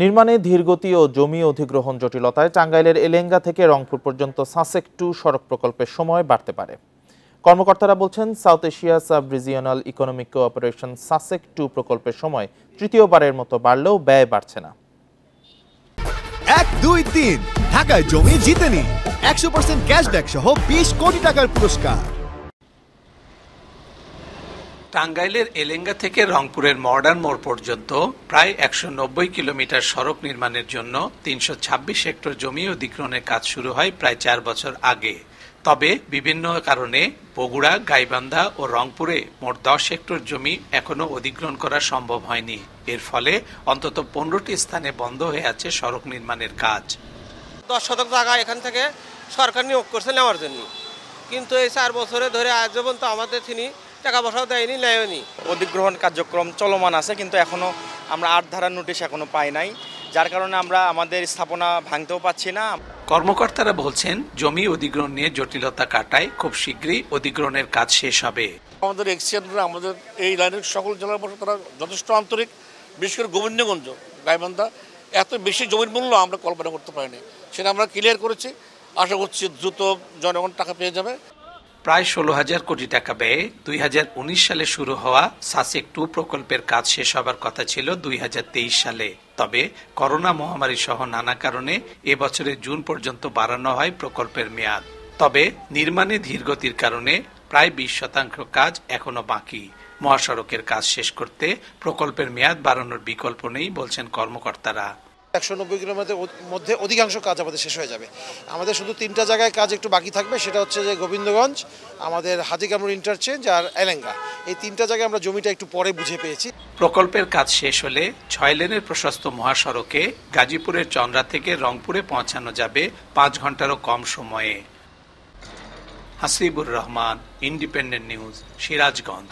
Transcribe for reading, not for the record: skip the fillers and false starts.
নির্মাণে ধীরগতি ও জমি অধিগ্রহণ জটিলতায় টাঙ্গাইলের এলেঙ্গা থেকে রংপুর পর্যন্ত সাসেক 2 সড়ক প্রকল্পের সময় বাড়তে পারে। কর্মকর্তারা বলছেন, South Asia sub regional economic cooperation SASEC 2 প্রকল্পের সময় তৃতীয়বারের মতো বাড়লেও ব্যয় বাড়ছে না। 1, 2, 3 ঢাকায় জমি জিতে নিন 100% ক্যাশব্যাক সহ 20 কোটি টাকার পুরস্কার। টাঙ্গাইলের এলেঙ্গা থেকে রংপুরের মডার্ন মোড় পর্যন্ত প্রায় 190 কিলোমিটার সড়ক নির্মাণের জন্য 326 হেক্টর জমি অধিগ্রহণের কাজ শুরু হয় প্রায় 4 বছর আগে। তবে বিভিন্ন কারণে বগুড়া, গাইবান্ধা ও রংপুরে মোট 10 হেক্টর জমি এখনো অধিগ্রহণ করা সম্ভব হয়নি। এর ফলে অন্তত 15টি স্থানে বন্ধ হয়ে আছে সড়ক নির্মাণের কাজ। 10 শতক জায়গা এখান থেকে সরকার নিয়োগ করছে নেওয়ার জন্য, কিন্তু এই 4 বছরে ধরে আজ পর্যন্ত আমাদের তিনি টাকা পয়সাও দেয়নি, নেয়নি। অধিগ্রহণ কার্যক্রম চলমান আছে, কিন্তু এখনো আমরা 8 ধারার নোটিশ এখনো পাই নাই, যার কারণে আমরা আমাদের স্থাপনা ভাঙতেও পাচ্ছি না। কর্মকর্তারা বলছেন, জমি অধিগ্রহণ নিয়ে জটিলতা কাটায় খুব শীঘ্রই অধিগ্রহণের কাজ শেষ হবে। আমাদের এক্সচেঞ্জরা আমাদের এই লাইনের সকল জেলার বসে তারা যথেষ্ট আন্তরিক, বিশেষ করে গোবিন্দগঞ্জ, গাইবান্ধা এত বেশি জমির মূল্য আমরা কল্পনা করতে পারিনি, সেটা আমরা ক্লিয়ার করেছি। আশা করছি দ্রুত জনগণ টাকা পেয়ে যাবে। প্রায় 16,000 কোটি টাকা ব্যয়ে 2019 সালে শুরু হওয়া সাসেক 2 প্রকল্পের কাজ শেষ হবার কথা ছিল 2023 সালে। তবে করোনা মহামারী সহ নানা কারণে এবছরের জুন পর্যন্ত বাড়ানো হয় প্রকল্পের মেয়াদ। তবে নির্মাণে ধীরগতির কারণে প্রায় 20% কাজ এখনো বাকি। মহাসড়কের কাজ শেষ করতে প্রকল্পের মেয়াদ বাড়ানোর বিকল্প নেই বলছেন কর্মকর্তারা। 190 কিলোমিটার মধ্যে অধিকাংশ কাজ আমাদের শেষ হয়ে যাবে। আমাদের শুধু 3টা জায়গায় কাজ একটু বাকি থাকবে, সেটা হচ্ছে যে গোবিন্দগঞ্জ, আমাদের হাজীকামরুল ইন্টারচেঞ্জ আর এলেঙ্গা। এই 3টা জায়গায় আমরা জমিটা একটু পরে বুঝে পেয়েছি। প্রকল্পের কাজ শেষ হলে 6 লেনের প্রশস্ত মহাসড়কে গাজীপুরের চন্দ্রা থেকে রংপুরে পৌঁছানো যাবে 5 ঘন্টারও কম সময়ে। Hasibur Rahman, independent news, Sirajganj.